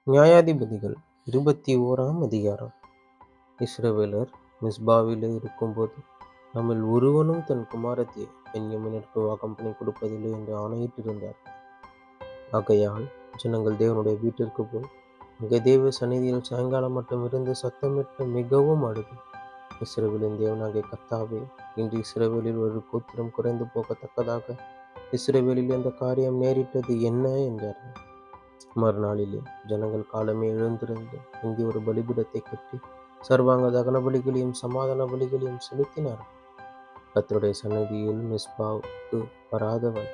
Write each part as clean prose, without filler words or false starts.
நியாயாதிபதிகள் 21ஆம் அதிகாரம். இஸ்ரவேலர் மிஸ்பாவிலே இருக்கும்போது, நம்மில் ஒருவனும் தன் குமாரத்தியை பென்யமீனிற்கு விவாகம் பண்ணி கொடுப்பதில்லை என்று ஆணையிட்டிருந்தார். ஆகையால் ஜனங்கள் தேவனுடைய வீட்டிற்கு போய், அங்கே தேவ சந்நிதியில் சாயங்காலம் மட்டும் இருந்து சத்தமிட்டு மிகவும் அழுது, இஸ்ரவேலின் தேவனாகிய கர்த்தாவே, இன்று இஸ்ரவேலில் ஒரு கோத்திரம் குறைந்து போகத்தக்கதாக இஸ்ரவேலில் இந்த காரியம் நேரிட்டது என்ன என்றார்கள். மறுநாளிலே ஜனங்கள் காலமே எழுந்திருந்து இங்கே ஒரு பலிபீடத்தை கட்டி சர்வாங்க தகன பலிகளையும் சமாதான பலிகளையும் செலுத்தினார்கள். கர்த்தருடைய சந்நிதியில் மிஸ்பாவுக்கு வராதவன்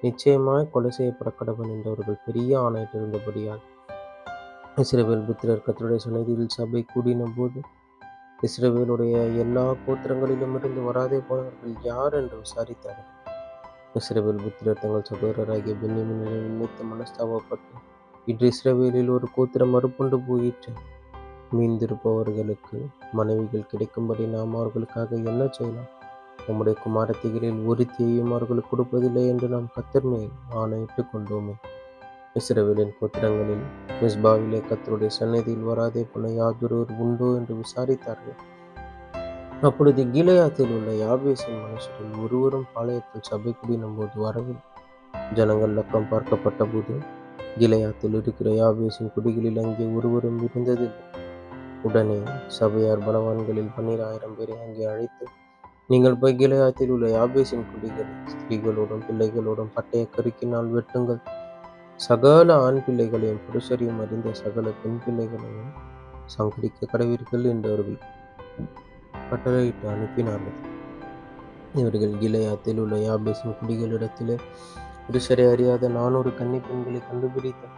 நிச்சயமாய் கொலை செய்யப்பட கடவன் என்றவர்கள் பெரிய ஆணையிட்டிருந்தபடியால் இஸ்ரவேல் புத்திரர் கர்த்தருடைய சந்நிதியில் சபை கூடின போது, இஸ்ரவேலுடைய எல்லா கோத்திரங்களிலும் இருந்து வராதே போனவர்கள் யார் என்று விசாரித்தார்கள். இஸ்ரவேல் புத்திரர் தங்கள் சகோதரராகிய பென்யமீனை நிமித்து மனஸ்தாபப்பட்டு, இன்று இஸ்ரவேலில் ஒரு கோத்திரம் மறுப்புண்டு போயிற்று. மீந்திருப்பவர்களுக்கு மனைவிகள் கிடைக்கும்படி நாம் அவர்களுக்காக என்ன செய்யலாம்? நம்முடைய குமாரத்திகளில் ஒருத்தியையும் அவர்களுக்கு கொடுப்பதில்லை என்று நாம் கர்த்தர் மேல் ஆணையிட்டு கொண்டோமே. இஸ்ரவேலின் கோத்திரங்களில் மிஸ்பாவிலே கர்த்தருடைய சந்நிதியில் வராதே போன யாதொருவர் உண்டோ என்று விசாரித்தார்கள். அப்பொழுது கீலேயாத்தில் உள்ள யாபேசின் மனுஷரில் ஒருவரும் பாளையத்தில் சபை கூடின போது வரவில்லை. ஜனங்கள் லக்கம் பார்க்கப்பட்ட போது, கீலேயாத்தில் இருக்கிற யாபேசின் குடிகளில் அங்கே ஒருவரும் இருந்ததில்லை. உடனே சபையார் பலவான்களில் 12,000 பேரை அங்கே அழைத்து, நீங்கள் போய் கீலேயாத்தில் உள்ள யாபேசின் குடிகளை ஸ்திரீகளோடும் பிள்ளைகளோடும் பட்டய கருக்கினால் வெட்டுங்கள். சகல ஆண் பிள்ளைகளையும் புருஷரையும் அறிந்த சகல பெண் பிள்ளைகளையும் சங்கரிக்க கடவீர்கள் என்று அவர்கள் கட்டளையிட்டு அனுப்பினார்கள். இவர்கள் கீலேயாத்தில் உள்ள யாபேசின் குடிகளிடத்திலே புருஷரை அறியாத 400 கன்னி பெண்களை கண்டுபிடித்தார்.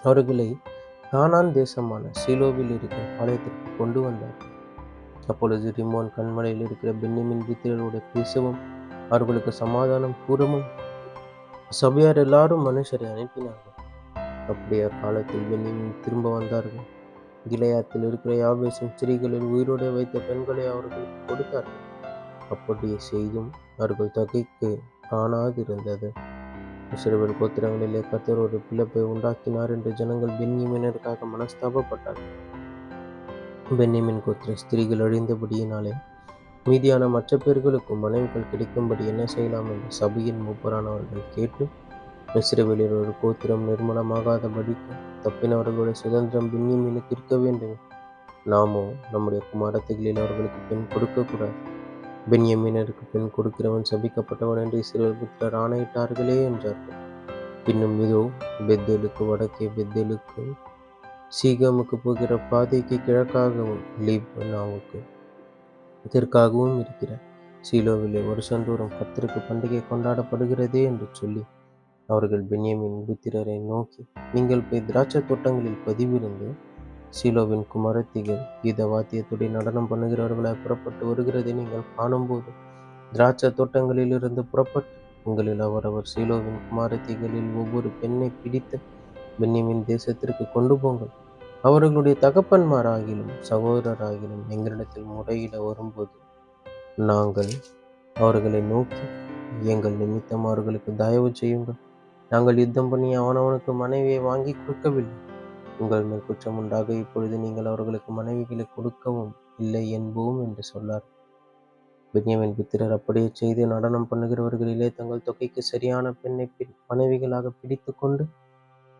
அவர்களை கானான் தேசமான சீலோவில் இருக்கிற பாளையத்திற்கு கொண்டு வந்தார். அப்பொழுது ரிமோன் கண்மலையில் இருக்கிற பென்யமீன் புத்திரரோடு பேசவும் அவர்களுக்கு சமாதானம் கூறவும் சபையார் எல்லாரும் மனுஷரை அனுப்பினார்கள். அப்படியே அக்காலத்தில் பென்யமீன் திரும்ப வந்தார்கள். கிலெயாத்தில் இருக்கிற யாபேசின் ஸ்திரீகளில் உயிரோடு வைத்த பெண்களை அவர்களுக்கு கொடுத்தார்கள். அப்படியே செய்தும் அவர்கள் தொகைக்கு காணாதிருந்தது. இஸ்ரவேல் கோத்திரங்களிலே கர்த்தர் ஒரு பிளப்பை உண்டாக்கினார் என்று ஜனங்கள் பென்யமீனருக்காக மனஸ்தாபப்பட்டார்கள். பென்யமீன் கோத்திர ஸ்திரீகள் அழிந்தபடியினாலே மீதியான மற்ற பேர்களுக்கும் மனைவிகள் கிடைக்கும்படி என்ன செய்யலாம் என்று சபையின் மூப்பரானவர்கள் கேட்டு, இஸ்ரவேலில் ஒரு கோத்திரம் நிர்மூலமாகாதபடிக்கு தப்பினவர்களுடைய சுதந்திரம் பென்யமீனுக்கு இருக்க வேண்டும். நாமோ நம்முடைய குமாரத்திகளில் அவர்களுக்கு பெண் கொடுக்கக்கூடாது. பென்யமீனருக்கு பெண் கொடுக்கிறவன் சபிக்கப்பட்டவன் என்று இஸ்ரவேல் புத்திரர் ஆணையிட்டார்களே என்றார்கள். பின்னும் இதோ, பெத்தேலுக்கு வடக்கே பெத்தேலுக்கு சீகமுக்கு போகிற பாதைக்கு கிழக்காகவும் லீபனாவுக்கு தெற்காகவும் இருக்கிற சீலோவிலே வருஷந்தோறும் கர்த்தருக்கு பண்டிகை கொண்டாடப்படுகிறதே என்று சொல்லி அவர்கள் பென்யமீன் புத்திரரை நோக்கி, நீங்கள் போய் திராட்சை தோட்டங்களில் பதிவிருந்து சீலோவின் குமாரத்திகள் கீத வாத்தியத்துடைய நடனம் பண்ணுகிறவர்களாய் புறப்பட்டு வருகிறதை நீங்கள் காணும்போது, திராட்சை தோட்டங்களில் இருந்து புறப்பட்டு உங்களில் அவரவர் சீலோவின் குமாரத்திகளில் ஒவ்வொரு பெண்ணை பிடித்து பென்யமீன் தேசத்திற்கு கொண்டு போங்கள். அவர்களுடைய தகப்பன்மாராகிலும் சகோதரராகிலும் எங்களிடத்தில் முறையிட வரும்போது, நாங்கள் அவர்களை நோக்கி, எங்கள் நிமித்தம் அவர்களுக்கு தயவு செய்யுங்கள். நாங்கள் யுத்தம் பண்ணி அவனவனுக்கு மனைவியை வாங்கி கொடுக்கவில்லை. உங்கள் மேல் குற்றம் உண்டாக இப்பொழுது நீங்கள் அவர்களுக்கு மனைவிகளை கொடுக்கவும் இல்லை என்போம் என்று சொன்னார். பென்யமீன் புத்திரர் அப்படியே செய்து நடனம் பண்ணுகிறவர்களிலே தங்கள் தொகைக்கு சரியான பெண்ணை மனைவிகளாக பிடித்து கொண்டு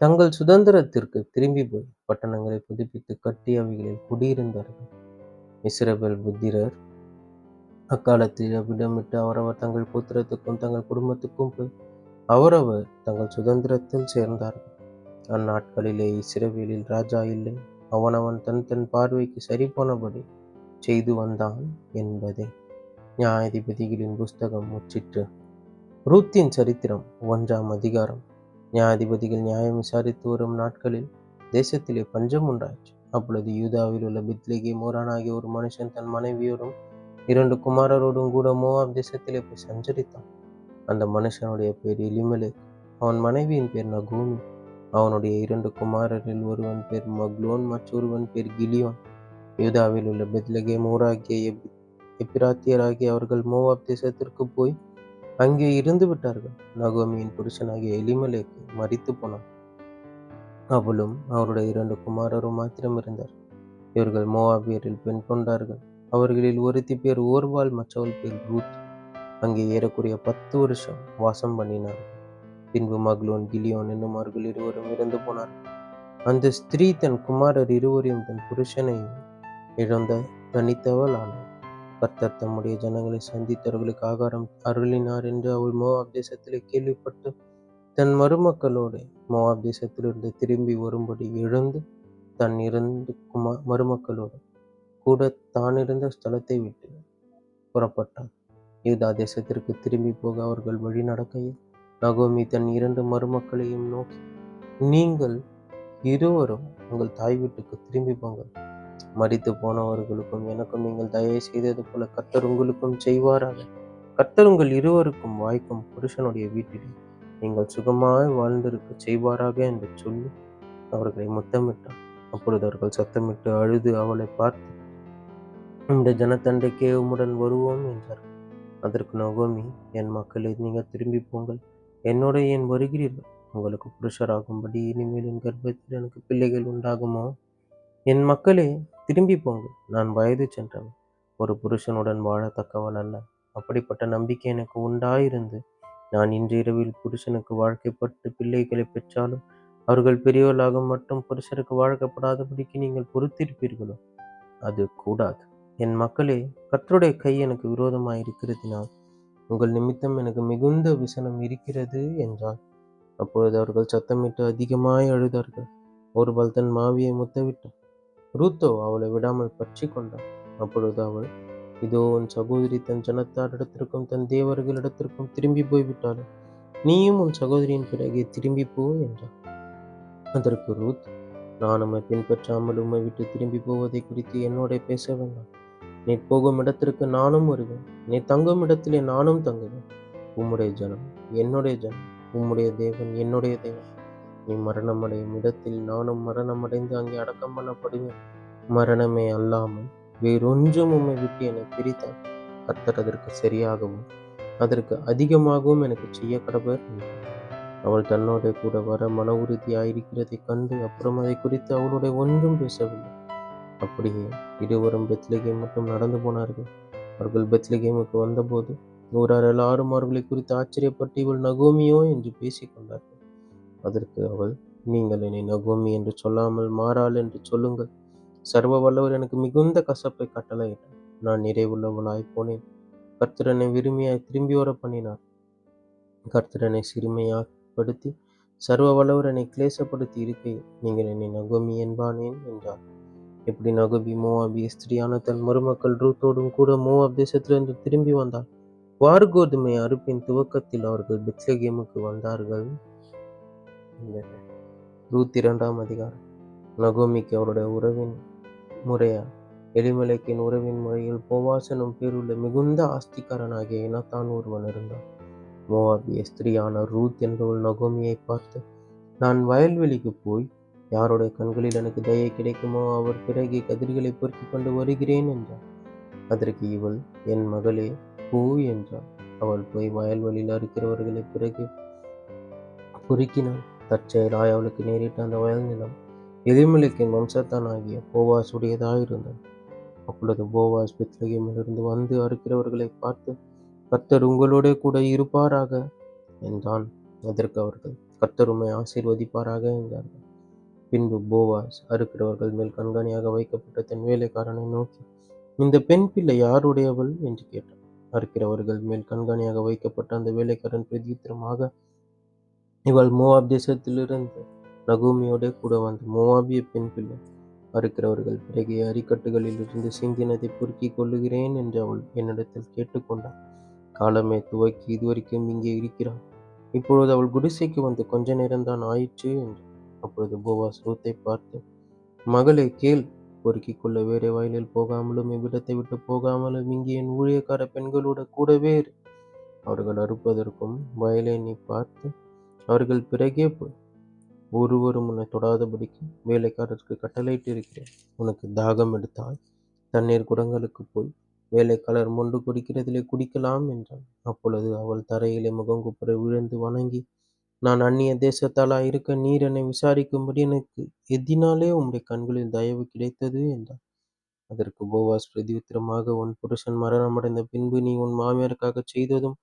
தங்கள் சுதந்திரத்திற்கு திரும்பி போய் பட்டணங்களை புதுப்பித்து கட்டி அவைகளில் குடியிருந்தார்கள். இஸ்ரவேல் புத்திரர் அக்காலத்தில் அவ்விடமிட்டு அவரவர் தங்கள் கோத்திரத்துக்கும் தங்கள் குடும்பத்துக்கும் போய் அவரவர் தங்கள் சுதந்திரத்தில் சேர்ந்தார்கள். அந்நாட்களிலே இஸ்ரவேலில் ராஜா இல்லை, அவனவன் தன் தன் பார்வைக்கு சரி போனபடி செய்து வந்தான் என்பதே. நியாயாதிபதிகளின் புஸ்தகம் முற்றிற்று. ரூத்தின் சரித்திரம் 1ஆம் அதிகாரம். நியாயாதிபதிகள் நியாயம் விசாரித்து வரும் நாட்களில் தேசத்திலே பஞ்சம் உண்டாயிற்று. அப்பொழுது யூதாவில் உள்ள பெத்லெகேம் ஊரானாகிய ஒரு மனுஷன் தன் மனைவியோடும் 2 குமாரரோடும் கூட மோவாப் தேசத்திலே போய் சஞ்சரித்தான். அந்த மனுஷனுடைய பேர் எலிமெலேக், அவன் மனைவியின் பேர் நகோமி. அவனுடைய 2 குமாரரில் ஒருவன் பேர் மக்லோன், மற்றொருவன் பேர் கிலியோன். யூதாவில் உள்ள பெத்லெகேம் ஊராகிய எப்பிராத்தியராகிய அவர்கள் மோவாப் தேசத்திற்கு போய் அங்கே இருந்து விட்டார்கள். நகோமியின் புருஷனாகிய எலிமெலேக்கு மரித்து போனான். அவளும் அவருடைய 2 குமாரரும் மாத்திரம் இருந்தார். இவர்கள் மோவாபியரில் பெண் கொண்டார்கள். அவர்களில் ஒருத்தி பேர் ஓர்வாள், மற்றவள் பேர் ரூத். அங்கே ஏறக்குறைய 10 வருஷம் வாசம் பண்ணினார்கள். பின்பு மக்லோன், கிலியோன் என்னும் அவர்கள் இருவரும் இறந்து போனார்கள். அந்த ஸ்திரீ தன் குமாரர் இருவரையும் தன் புருஷனையும் இழந்த தனித்தவள் ஆனாள். கர்த்தர் தம்முடைய ஜனங்களை சந்தித்தவர்களுக்கு ஆகாரம் அருளினார் என்று அவள் மோவாப் தேசத்திலே கேள்விப்பட்டு தன் மருமக்களோடு மோவாப் தேசத்திலிருந்து திரும்பி வரும்படி எழுந்து தன் 2 மருமக்களோடு கூட தானிருந்த ஸ்தலத்தை விட்டு புறப்பட்டாள். யூதா தேசத்திற்கு திரும்பி போக அவர்கள் வழி நடக்கையில் நகோமி தன் 2 மருமக்களையும் நோக்கி, நீங்கள் இருவரும் உங்கள் தாய் வீட்டுக்கு திரும்பி போங்கள். மரித்து போனவர்களுக்கும் எனக்கும் நீங்கள் தயவு செய்தது போல கர்த்தர் உங்களுக்கும் செய்வாராக. கர்த்தர் உங்கள் இருவருக்கும் வாய்க்கும் புருஷனுடைய வீட்டிலே நீங்கள் சுகமாய் வாழ்ந்திருக்க செய்வாராக என்று சொல்லி அவர்களை முத்தமிட்டார். அப்பொழுது அவர்கள் சத்தமிட்டு அழுது அவளை பார்த்து, இந்த ஜனத்தண்டைக்கே உம்முடன் வருவோம் என்றார். அதற்கு நகோமி, என் மக்களே, நீங்கள் திரும்பி போங்கள். என்னோட ஏன் வருகிறீர்கள்? உங்களுக்கு புருஷராகும்படி இனிமேல் என் கர்ப்பத்தில் எனக்கு பிள்ளைகள் உண்டாகுமோ? என் மக்களே, திரும்பி போங்கள். நான் வயது சென்றவன், ஒரு புருஷனுடன் வாழத்தக்கவள் அல்ல. அப்படிப்பட்ட நம்பிக்கை எனக்கு உண்டாயிருந்து நான் இன்று இரவில் புருஷனுக்கு வாழ்க்கைப்பட்டு பிள்ளைகளை பெற்றாலும் அவர்கள் பெரியவர்களாக மட்டும் புருஷருக்கு வாழ்க்கப்படாதபடிக்கு நீங்கள் பொறுத்திருப்பீர்களோ? அது கூடாது. என் மக்களே, கர்த்தருடைய கை எனக்கு விரோதமாயிருக்கிறதினால் உங்கள் நிமித்தம் எனக்கு மிகுந்த விசனம் இருக்கிறது என்றார். அப்பொழுது அவர்கள் சத்தமிட்டு அதிகமாய் அழுதார்கள். ஒருவள் தன் மாவியை முத்தவிட்டாள். ரூத்தோ அவளை விடாமல் பற்றி கொண்டாள். அப்பொழுது அவள், இதோ உன் சகோதரி தன் ஜனத்தாரிடத்திற்கும் தன் தேவர்களிடத்திற்கும் திரும்பி போய்விட்டாள். நீயும் உன் சகோதரியின் பிறகே திரும்பி போ என்றாள். அதற்கு ரூத், நான் உம்மை பின்பற்றாமல் உம்மை விட்டு திரும்பி போவதை குறித்து என்னோட பேச வேண்டாம். நீ போகும் இடத்திற்கு நானும் வருவேன். நீ தங்கும் இடத்திலே நானும் தங்குவேன். உம்முடைய ஜனம் என்னுடைய ஜனம், உம்முடைய தேவன் என்னுடைய தேவன். நீ மரணமடையும் இடத்தில் நானும் மரணமடைந்து அங்கே அடக்கம் பண்ணப்படுவேன். மரணமே அல்லாமல் வேறொன்றும் உம்மை விட்டு என்னை பிரித்தால் கர்த்தர் அதற்கு சரியாகவும் அதற்கு அதிகமாகவும் எனக்கு செய்ய கடவர். அவள் தன்னோட கூட வர மன உறுதியாயிருக்கிறதை கண்டு அப்புறம் அதை குறித்து அவளுடைய ஒன்றும் பேசவில்லை. அப்படியே இருவரும் பெத்லகேம் மட்டும் நடந்து போனார்கள். அவர்கள் பெத்லகேமுக்கு வந்தபோது ஊரார் எல்லாரும் அவர்களை குறித்து ஆச்சரியப்பட்டு, இவள் நகோமியோ என்று பேசிக் கொண்டார்கள். அதற்கு அவள், நீங்கள் என்னை நகோமி என்று சொல்லாமல் மாறாள் என்று சொல்லுங்கள். சர்வ வல்லவர் எனக்கு மிகுந்த கசப்பை கட்டளையிட்டார். நான் நிறைவுள்ளவளாய் போனேன். கர்த்தர் என்னை விரும்பியாய் திரும்பி வர பண்ணினார். கர்த்தர் என்னை சிறுமையாப்படுத்தி சர்வ வல்லவர் என்னை கிளேசப்படுத்தி இருக்கையில் நீங்கள் என்னை நகோமி என்பானேன் என்றார். இப்படி நகோமி மோவாபிய ஸ்திரியான தன் மருமக்கள் ரூத்தோடும் கூட மோவாப் தேசத்திலிருந்து திரும்பி வந்தாள். வார்கோதுமை அறுப்பின் துவக்கத்தில் அவர்கள் பெத்லகேமுக்கு வந்தார்கள். ரூத் 2ஆம் அதிகாரம். நகோமிக்கு அவருடைய உறவின் முறையா எலிமெலேக்கின் உறவின் முறையில் போவாஸ் எனும் பேருள்ள மிகுந்த ஆஸ்திக்காரனாகிய யோனத்தான் ஒருவன் இருந்தான். மோவாபிய ஸ்திரியான ரூத் என்பவள் நகோமியை பார்த்து, நான் வயல்வெளிக்கு போய் யாருடைய கண்களில் எனக்கு தயை கிடைக்குமோ அவர் பிறகு கதிர்களை பொறுக்கிக் கொண்டு வருகிறேன் என்றாள். அதற்கு இவள், என் மகளே, போ என்றாள். அவள் போய் வயல்வெளியில் அறுக்கிறவர்களை பிறகு பொறுக்கினாள். தற்செயலாய் அவளுக்கு நேரிட்ட அந்த வயல் நிலம் எலிமெலேக்கின் வம்சத்தானாகிய போவாஸ் உடையதாயிருந்தது. அப்பொழுது போவாஸ் பெத்லகேமிலிருந்து வந்து அறுக்கிறவர்களை பார்த்து, கர்த்தர் உங்களோட கூட இருப்பாராக என்றான். அதற்கு அவர்கள், கர்த்தர் உம்மை ஆசீர்வதிப்பாராக என்றார்கள். பின்பு போவாஸ் அறுக்கிறவர்கள் மேல் கண்காணியாக வைக்கப்பட்ட தன் வேலைக்காரனை நோக்கி, இந்த பெண் பிள்ளை யாருடையவள் என்று கேட்டான். அறுக்கிறவர்கள் மேல் கண்காணியாக வைக்கப்பட்ட அந்த வேலைக்காரன் பிரதியுத்தரமாக, இவள் மோவாப் தேசத்திலிருந்து நகோமியோட கூட வந்த மோவாபிய பெண் பிள்ளை. அறுக்கிறவர்கள் பிறகு அரிக்கட்டுகளில் இருந்து சிந்தினதை பொறுக்கிக் கொள்ளுகிறேன் என்று அவள் என்னிடத்தில் கேட்டுக்கொண்டாள். காலமே துவக்கி இதுவரைக்கும் இங்கே இருக்கிறாள். இப்பொழுது அவள் குடிசைக்கு வந்து கொஞ்ச நேரம்தான் ஆயிற்று என்று. அப்பொழுது போவாஸ் ரூத்தை பார்த்து, மகளே கேள், பொறுக்கிக் கொள்ள வேறே வயலில் போகாமலும் இவ்விடத்தை விட்டு போகாமலும் இங்கே என் ஊழியக்கார பெண்களோட கூடவே இரு. அவர்கள் அறுப்பதற்கும் வயலை நீ பார்த்து அவர்கள் பிறகே போய் ஒருவரும் உன்னை தொடாதபடிக்கு வேலைக்காரருக்கு கட்டளையிட்டு இருக்கிறேன். உனக்கு தாகம் எடுத்தால் தண்ணீர் குடங்களுக்கு போய் வேலைக்காரர் மொண்டு குடிக்கிறதிலே குடிக்கலாம் என்றான். அப்பொழுது அவள் தரையிலே முகங்குப்புற விழுந்து வணங்கி, நான் அந்நிய தேசத்தாலா இருக்க நீர் என்னை விசாரிக்கும்படி எனக்கு எதினாலே உம்முடைய கண்களில் தயவு கிடைத்தது என்றார். அதற்கு போவாஸ் பிரதியுத்தரமாக, உன் புருஷன் மரணமடைந்த பின்பு நீ உன் மாமியாருக்காகச் செய்ததும்,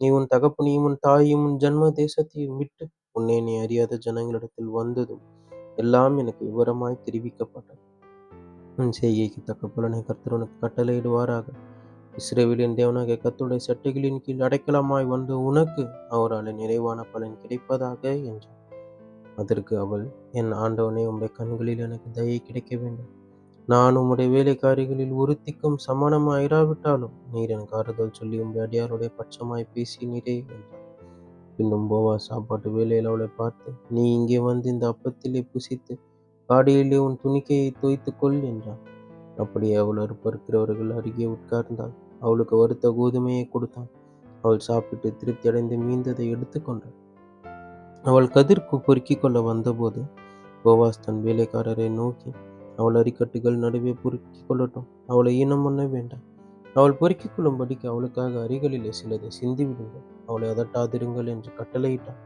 நீ உன் தகப்பனையும் உன் தாயையும் உன் ஜன்ம தேசத்தையும் விட்டு உன்னை நீ அறியாத ஜனங்களிடத்தில் வந்ததும் எல்லாம் எனக்கு விவரமாய் தெரிவிக்கப்பட்டது. உன் செய்கைக்கு தக்க பலனை கர்த்தர் உனக்கு கட்டளையிடுவாராக. இஸ்ரவேலின் தேவனாகிய கர்த்தருடைய சட்டைகளின் கீழ் அடைக்கலமாய் வந்த உனக்கு அவரால் நிறைவான பலன் கிடைப்பதாக என்றார். அதற்கு அவள், என் ஆண்டவனே, உம்முடைய கண்களில் எனக்கு தயை கிடைக்க வேண்டும். நான் உம்முடைய வேலைக்காரிகளில் ஒருத்திக்கும் சமானமாயிராவிட்டாலும் நீர் எனக்கு ஆறுதல் சொல்லி உம்முடைய அடியாருடைய பட்சமாய் பேசினீரே என்றார். பின்னும் போவாஸ் சாப்பாட்டு வேளையில் அவளை பார்த்து, நீ இங்கே வந்து இந்த அப்பத்திலே புசித்து ஆடையிலே உன் துணிக்கையை தோய்த்துக் கொள் என்றான். அப்படியே அவள் அறுப்பறுக்கிறவர்கள் அருகே உட்கார்ந்தாள். அவளுக்கு வறுத்த கோதுமையை கொடுத்தான். அவள் சாப்பிட்டு திருப்தி அடைந்து மீந்ததை எடுத்துக்கொண்டாள். அவள் கதிர்க்கு பொறுக்கிக் கொள்ள வந்தபோது போவாஸ் தன் வேலைக்காரரை நோக்கி, அவள் அரிக்கட்டுகள் நடுவே பொறுக்கிக் கொள்ளட்டும், அவளை ஈனம் பண்ண வேண்டாம். அவள் பொறுக்கிக் கொள்ளும்படிக்கு அவளுக்காக அரிகளிலே சிலதை சிந்திவிடுங்கள், அவளை அதட்டாதிருங்கள் என்று கட்டளையிட்டாள்.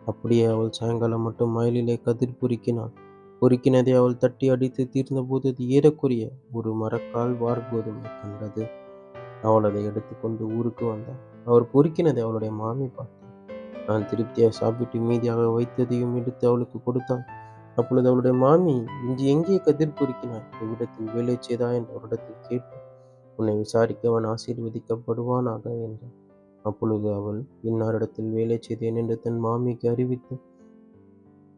அப்படியே அவள் சாயங்காலம் மட்டும் வயலிலே கதிர் பொறுக்கினாள். பொறுக்கினதை அவள் தட்டி அடித்து தீர்ந்தபோது அது ஏறக்குறைய ஒரு மரக்கால் வார்கோதுமை கண்டது. அவள் அதை எடுத்துக்கொண்டு ஊருக்கு வந்தாள். அவர் பொறுக்கினதை அவளுடைய மாமி பார்த்தாள். நான் திருப்தியாக சாப்பிட்டு மீதியாக வைத்ததையும் எடுத்து அவளுக்கு கொடுத்தாள். அப்பொழுது அவளுடைய மாமி, இன்று எங்கே கதிர் பொறுக்கினாய்? இவ்விடத்தில் வேலை செய்தா என்று அவரிடத்தில் கேட்டு, உன்னை விசாரிக்க அவன் ஆசீர்வதிக்கப்படுவானாக என்றார். அப்பொழுது அவள், இன்னாரிடத்தில் வேலை செய்தேன் என்று தன் மாமிக்கு அறிவித்து,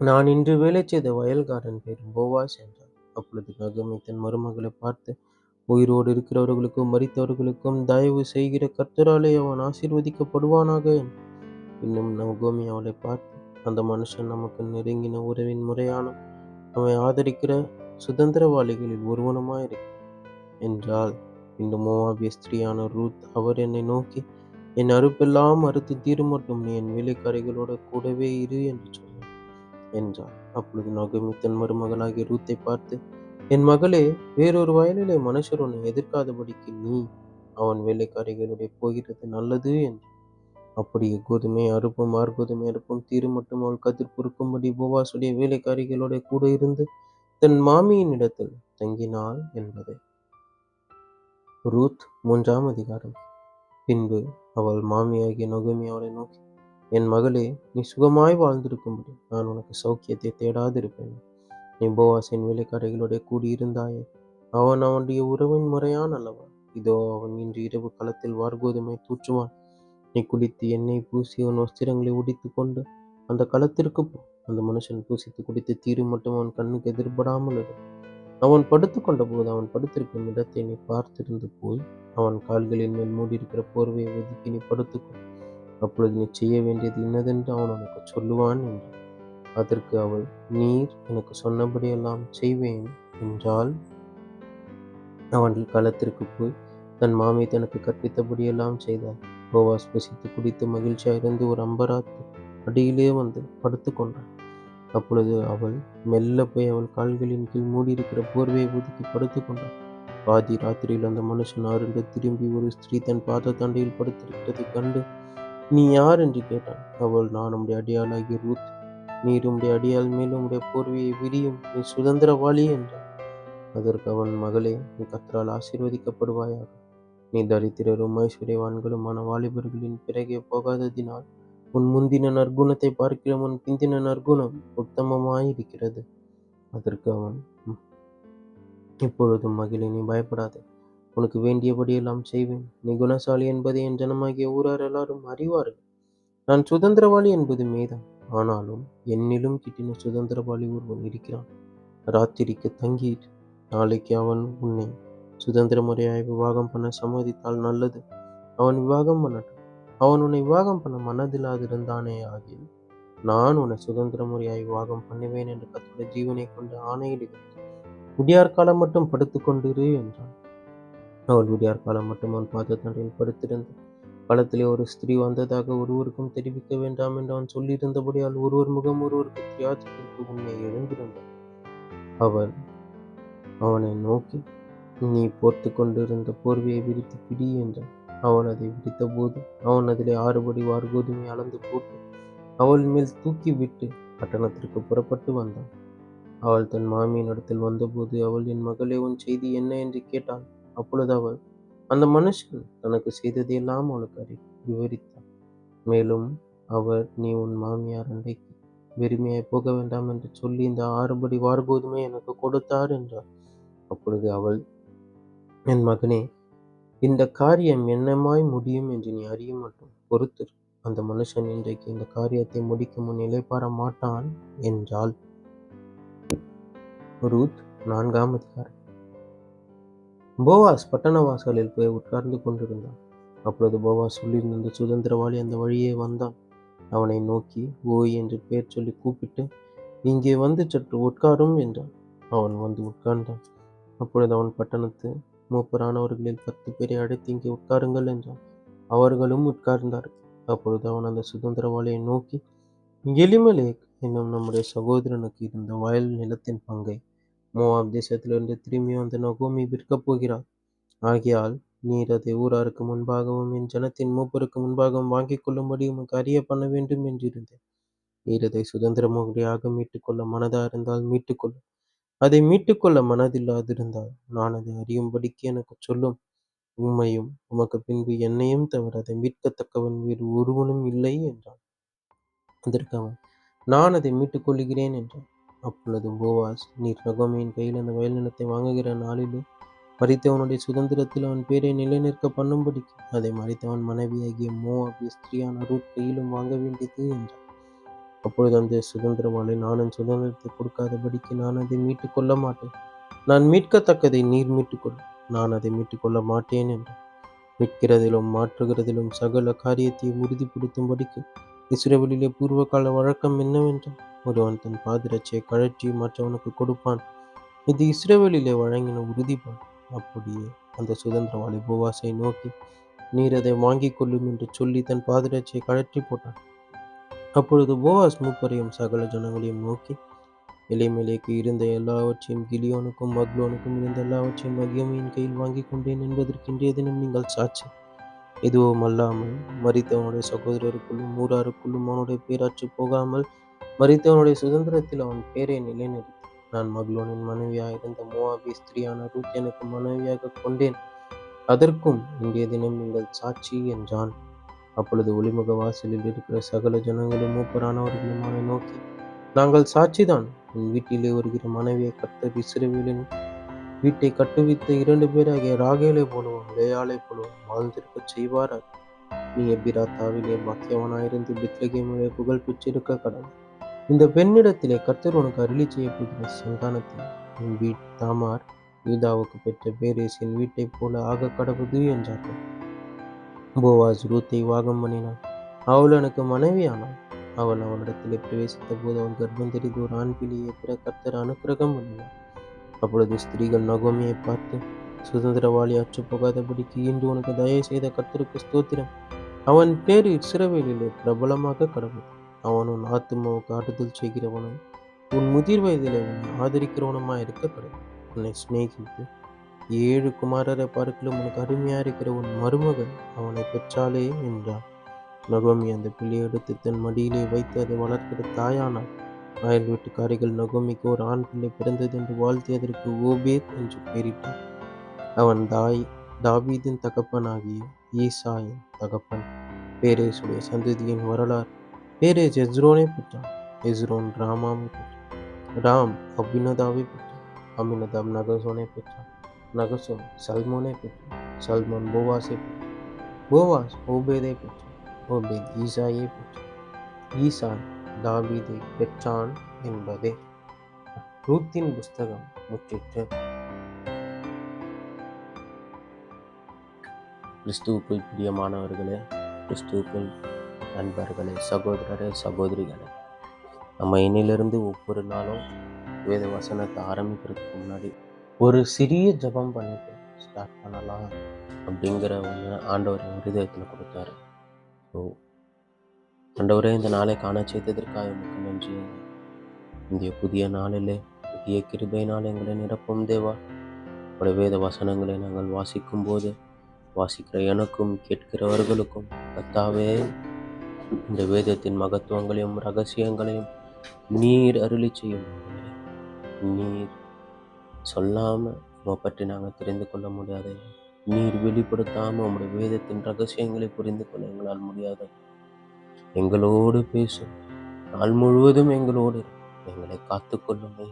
நான் இன்று வேலை செய்த வயல்காரன் பேர் போவாஸ் என்றார். அப்பொழுது நகோமி தன் மருமகளை பார்த்து, உயிரோடு இருக்கிறவர்களுக்கும் மரித்தவர்களுக்கும் தயவு செய்கிற கர்த்தராலே அவன் ஆசீர்வதிக்கப்படுவானாக என்றார். இன்னும் நகோமி அவளை பார்த்து, அந்த மனுஷன் நமக்கு நெருங்கின உறவின் முறையானும் நம்மை ஆதரிக்கிற சுதந்திரவாளிகளில் ஒருவனுமாயிருக்கிறான் என்றாள். பின்பு மோவாபிய ஸ்திரீயான ரூத் அவர் என்னை நோக்கி, என் அறுப்பெல்லாம் அறுத்து தீருமட்டும் நீ என் வேலைக்காரிகளோட கூடவே இரு என்று சொன்னார் என்றார். அப்பொழுது நகோமி தன் மருமகளாகிய ரூத்தை பார்த்து, என் மகளே, வேறொரு வயலிலே மனுஷர் உன்னை எதிர்க்காதபடிக்கு நீ அவன் வேலைக்காரிகளுடைய போகிறது நல்லது என்று. அப்படியே கோதுமை அறுப்பும் ஆர்கோதுமை அறுப்பும் தீரும் மட்டும் அவள் கதிர் பொறுக்கும்படி போவாசுடைய வேலைக்காரிகளோட கூட இருந்து தன் மாமியின் இடத்தில் தங்கினாள் என்பதை. ரூத் 3ஆம் அதிகாரம். பின்பு அவள் மாமியாகிய நகோமி அவளை நோக்கி, என் மகளே, நீ சுகமாய் வாழ்ந்திருக்கும்படி நான் உனக்கு சௌக்கியத்தை தேடாதிருப்பேன். நீ போவாசின் வேலைக்காரிகளோட கூடியிருந்தாயே, அவன் அவனுடைய உறவின் முறையான் அல்லவா? இதோ அவன் இன்று இரவு களத்தில் வார்கோதுமை தூற்றுவான். நீ குளித்து எண்ணெய் பூசி உன் வஸ்திரங்களை உடித்து கொண்டு அந்த களத்திற்கு போ. அந்த மனுஷன் பூசித்து குடித்து தீரும் மட்டும் அவன் கண்ணுக்கு எதிர்படாமல் இரு. அவன் படுத்து கொண்ட போது அவன் படுத்திருக்கும் இடத்தை நீ பார்த்திருந்து போய் அவன் கால்களின் மேல் மூடியிருக்கிற போர்வையை ஒதுக்கி நீ படுத்துக்கோ. அப்பொழுது நீ செய்ய வேண்டியது இன்னதென்று அவன் உனக்கு சொல்லுவான் என்றான். அதற்கு அவள், நீர் எனக்கு சொன்னபடியெல்லாம் செய்வேன் என்றாள். அவன் களத்திற்கு போய் தன் மாமி தனக்கு கற்பித்தபடியெல்லாம் செய்தாள். போவாஸ் புசித்து குடித்து மகிழ்ச்சியாயிருந்து ஒரு அம்பராத்து அடியிலே வந்து படுத்து கொண்டான். அப்பொழுது அவள் மெல்ல போய் அவள் கால்களின் கீழ் மூடியிருக்கிற போர்வையை ஒதுக்கி படுத்து கொண்டாள். பாதி ராத்திரியில் அந்த மனுஷன் அருண்டு திரும்பி ஒரு ஸ்திரீ தன் பாத தண்டையில் படுத்திருக்கிறதை கண்டு, நீ யார் என்று கேட்டான். அவள், நான் உம்முடைய அடியாளாகிய ரூத். நீர் உம்முடைய அடியாள் மேல் உம்முடைய போர்வையை விரியும், நீ சுதந்திரவாளி என்றாள். அதற்கு அவன், மகளே, நீ கர்த்தரால் ஆசீர்வதிக்கப்படுவாயாக. நீ தரித்திரரும் ஐஸ்வர்யவான்களுமான வாலிபர்களின் பிறகே போகாததினால் உன் முந்தின நற்குணத்தை பார்க்கிலும் உன் பிந்தின நற்குணம் உத்தமமாயிருக்கிறது. அதற்கு அவன், இப்பொழுதும் மகளே, நீ பயப்படாதே. உனக்கு வேண்டியபடியெல்லாம் செய்வேன். நீ குணசாலி என்பதை என் ஜனமாகிய ஊரார் எல்லாரும் அறிவார்கள். நான் சுதந்திரவாளி என்பது மெய்தான். ஆனாலும் என்னிலும் கிட்டின சுதந்திரவாளி ஒருவன் இருக்கிறான். ராத்திரிக்கு தங்கிட்டு நாளைக்கு அவன் உன்னை சுதந்திர முறையாய் விவாகம் பண்ண சம்மதித்தால் நல்லது. அவன் விவாகம் பண்ணட்டும். அவன் உன்னை விவாகம் பண்ண மனதில்லாதிருந்தானே ஆகில் நான் உன்னை சுதந்திர முறையாய் விவாகம் பண்ணுவேன் என்று கர்த்தருடைய ஜீவனை கொண்டு ஆணையிடுகிறேன். விடியார் காலம் மட்டும் படுத்துக்கொண்டிரு என்றான். அவள் விடியார் காலம் மட்டும் அவன் பாதத்தண்டையில் படுத்திருந்து களத்திலே ஒரு ஸ்திரீ வந்ததாக ஒருவருக்கும் தெரிவிக்க வேண்டாம் என்று அவன் சொல்லியிருந்தபடியால் ஒருவர் முகம் ஒருவருக்கு தெரியாததற்கு உன்னை எழுந்திருந்தார். அவள் அவனை நோக்கி, நீ போர்த்து கொண்டிருந்த போர்வையை விரித்து பிடி என்றான். அவன் அதை விரித்த போது அவன் அதிலே 6 படி வார்கோதுமை அளந்து போட்டு அவள் மேல் தூக்கி விட்டு பட்டணத்திற்கு புறப்பட்டு வந்தான். அவள் தன் மாமியினிடத்தில் வந்தபோது அவள், என் மகளே, உன் செய்தி என்ன என்று கேட்டாள். அப்பொழுது அவள் அந்த மனுஷன் தனக்கு செய்ததையெல்லாம் அவளுக்கு விவரித்தாள். மேலும் அவர், நீ உன் மாமியார் அண்டைக்கு வெறுமையாய் போக வேண்டாம் என்று சொல்லி இந்த 6 படி வார்கோதுமை எனக்கு கொடுத்தார் என்றார். அப்பொழுது அவள், என் மகனே, இந்த காரியம் என்னமாய் முடியும் என்று நீ அறிய மட்டும் பொறுத்திரு. அந்த மனுஷன் இன்றைக்கு இந்த காரியத்தை முடிக்கும் முன் இளைப்பாற மாட்டான் என்றாள். ரூத் 4ஆம் அதிகாரம். போவாஸ் பட்டண வாசலில் போய் உட்கார்ந்து கொண்டிருந்தான். அப்பொழுது போவாஸ் சொல்லியிருந்த அந்த சுதந்திரவாளி அந்த வழியே வந்தான். அவனை நோக்கி ஓய் என்று பெயர் சொல்லி கூப்பிட்டு, இங்கே வந்து சற்று உட்காரும் என்றான். அவன் வந்து உட்கார்ந்தான். அப்பொழுது அவன் பட்டணத்து மூப்பரானவர்களில் 10 பேரை அழைத்து, இங்கே உட்காருங்கள் என்றான். அவர்களும் உட்கார்ந்தார்கள். அப்பொழுது அவன் அந்த சுதந்திரவாளியை நோக்கி, எலிமெலேக் என்னும் நம்முடைய சகோதரனுக்கு இருந்த வயல் நிலத்தின் பங்கை மோவாப் தேசத்திலிருந்து திரும்பி வந்த நகோமி விற்கப் போகிறார். ஆகையால் நீர் அதை ஊராருக்கு முன்பாகவும் என் ஜனத்தின் மூப்பருக்கு முன்பாகவும் வாங்கிக் கொள்ளும்படி உமக்கு அறிய பண்ண வேண்டும் என்றிருந்தேன். நீர் அதை சுதந்திரமுறையாக மீட்டுக்கொள்ள மனதா இருந்தால் மீட்டுக்கொள்ளும். அதை மீட்டுக்கொள்ள மனதில்லாதிருந்தால் நான் அதை அறியும்படிக்கு எனக்கு சொல்லும். உம்மையும் உமக்கு பின்பு என்னையும் தவிர அதை மீட்கத்தக்கவன் வேறு ஒருவனும் இல்லை என்றான். அதற்கு அவன், நான் அதை மீட்டுக் கொள்ளுகிறேன் என்றான். அப்பொழுது போவாஸ், நீர் நகோமியின் கையில் அந்த வயல் நிலத்தை வாங்குகிற நாளிலே மரித்தவனுடைய சுதந்திரத்தில் அவன் பேரை நிலைநிற்க பண்ணும்படிக்கு அதை மரித்தவன் மனைவியாகிய மோவாபிய ஸ்திரீயான ரூத் கையிலும் வாங்க வேண்டியது என்றான். அப்பொழுது அந்த சுதந்திரவாளி, நான் என் சுதந்திரத்தை கொடுக்காதபடிக்கு நான் அதை மீட்டுக் கொள்ள மாட்டேன். நான் மீட்கத்தக்கதை நீர் மீட்டுக்கொள்ளும். நான் அதை மீட்டுக்கொள்ள மாட்டேன் என்றான். மீட்கிறதிலும் மாற்றுகிறதிலும் சகல காரியத்தையும் உறுதிப்படுத்தும்படிக்கு இஸ்ரவேலிலே பூர்வகால வழக்கம் என்னவென்றால், ஒருவன் தன் பாதரட்சியை கழற்றி மற்றவனுக்கு கொடுப்பான். இது இஸ்ரவேலிலே வழங்கின உறுதிப்பாடு. அப்படியே அந்த சுதந்திரவாளி போவாசை நோக்கி, நீர் அதை வாங்கிக் கொள்ளும் என்று சொல்லி தன் பாதரட்சியை கழற்றி போட்டான். அப்பொழுது போவாஸ் மூப்பரையும் சகல ஜனங்களையும் நோக்கி, எலிமெலேக்கு இருந்த எல்லாவற்றையும் கிலியோனுக்கும் மக்லோனுக்கும் இருந்த எல்லாவற்றையும் நகோமியின் கையில் வாங்கி கொண்டேன் என்பதற்கு இன்றைய தினம் நீங்கள் சாட்சி. இதுவும் அல்லாமல் மரித்தவனுடைய சகோதரருக்குள்ளும் ஊராருக்குள்ளும் அவனுடைய பேராற்று போகாமல் மரித்தவனுடைய சுதந்திரத்தில் அவன் பேரை நிலைநிறுத்தி, நான் மக்லோனின் மனைவியாயிருந்த மோவாபிய ஸ்திரீயான ரூத் எனக்கு மனைவியாக கொண்டேன். அதற்கும் இன்றைய தினம் நீங்கள் சாட்சி என்றான். அப்பொழுது ஒளிமுக வாசலில் இருக்கிற சகல ஜனங்களும் மூப்பரானவர்களும் அவனை நோக்கி, நாங்கள் சாட்சிதான். உன் வீட்டிலே வருகிற மனைவியை கர்த்தர் இஸ்ரவேலின் வீட்டை கட்டுவித்த 2 பேராகிய ராகேலை போலவும் லேயாளை போலவும் வாழ்ந்திருக்கச் செய்வாராக. நீ எப்பிராத்தாவிலே பாக்கியவனாயிருந்து பெத்லகேமிலே புகழ் பெற்றிருக்க கடவுள். இந்த பெண்ணிடத்திலே கர்த்தர் உனக்கு அருளி செய்யப்படுகிற சந்தானத்தில் உன் தாமார் யூதாவுக்கு பெற்ற பேரேசின் வீட்டைப் போல ஆக கடவுது என்றார்கள். போவாஸ் ரூத்தை வாகம் பண்ணினான். அவள் எனக்கு மனைவியானாள். அவன் அவனிடத்திலே பிரவேசித்த போது அவன் கர்ப்பம் தெரிந்து ஒரு ஆண் பிள்ளையை பெற கர்த்தர் அனுக்கிரகம் பண்ணினார். அப்பொழுது ஸ்திரீகள் நகோமியை பார்த்து, சுதந்திரவாளி அற்று போகாதபடிக்கு இன்று உனக்கு தயவு செய்த கர்த்தருக்கு ஸ்தோத்திரம். அவன் பேர் இஸ்ரவேலிலே பிரபலமாக கடவுள். அவன் உன் ஆத்துமாவுக்கு ஆறுதல் செய்கிறவனும் உன் முதிர் வயதிலே உன்னை ஆதரிக்கிறவனுமாயிருக்க கடவுள். உன்னை சிநேகித்து 7 குமாரரை பார்க்கிலும் உனக்கு அருமையா இருக்கிற உன் மருமகள் அவனை பெற்றாளே என்றான். நகோமி அந்த பிள்ளையை எடுத்து தன் மடியிலே வைத்து அதை வளர்க்கிற தாயானாள். அயல் வீட்டுக்காரிகள் நகோமிக்கு ஒரு ஆண் பிள்ளை பிறந்தது என்று வாழ்த்தி அதற்கு ஓபேத் என்று பெயரிட்டார். அவன் தாவீதின் தகப்பனாகிய ஈசாயின் தகப்பன். பேரேசுடைய சந்ததியின் வரலாறு. பேரேஸ் எஸ்ரோனை பெற்றான். எஸ்ரோன் ராமாவை பெற்றான். ராம் அபினதாவை பெற்றான். அபினதாப் நகசோனை பெற்றான். நகசோன் சல்மோனை பெற்றான். சல்மோன் போவாஸை பெற்றான். போவாஸ் ஓபேதை பெற்றான். ஓபேத் ஈசாயை பெற்றான். ஈசாய் தாவீதை பெற்றான் என்பதே. ரூத்தின் புஸ்தகம் முற்றிற்று. கிறிஸ்துவுக்குள் பிரியமானவர்களே, கிறிஸ்துவுக்குள் நண்பர்களே, சகோதரரே, சகோதரிகளே, நம்ம இன்னிலிருந்து ஒவ்வொரு நாளும் வேத வசனத்தை ஆரம்பிக்கிறதுக்கு முன்னாடி ஒரு சிறிய ஜெபம் பண்ணிட்டு ஸ்டார்ட் பண்ணலாம் அப்படிங்கிற ஒன்று ஆண்டவர் என் ஹிருதயத்தில் கொடுத்தாரு. ஸோ ஆண்டவரே, இந்த நாளை காண செய்ததற்காக எனக்கு நன்றி. இந்த புதிய நாளிலே புதிய கிருபையினால் எங்களை நிரப்பும் தேவா. உடைய வேத வசனங்களை நாங்கள் வாசிக்கும் போது வாசிக்கிற எனக்கும் கேட்கிறவர்களுக்கும் கர்த்தாவே இந்த வேதத்தின் மகத்துவங்களையும் ரகசியங்களையும் நீர் அருளி செய்யும். நீர் சொல்லாம உம்மை பற்றி நாங்கள் தெரிந்து கொள்ள முடியாது. நீர் வெளிப்படுத்தாம உம்முடைய வேதத்தின் ரகசியங்களை புரிந்து கொள்ள எங்களால் முடியாது. எங்களோடு பேசும். நாள் முழுவதும் எங்களோடு இரு. எங்களை காத்துக்கொள்ளுமே.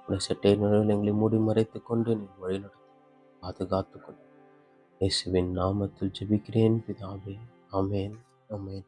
உடைய சட்டை நிழலில் எங்களை மூடி மறைத்துக் கொண்டு நீர் வழிநடத்தும். பாதுகாத்துக் கொள்ளும். இயேசுவின் நாமத்தில் ஜெபிக்கிறேன் பிதாவே. ஆமென். ஆமென்.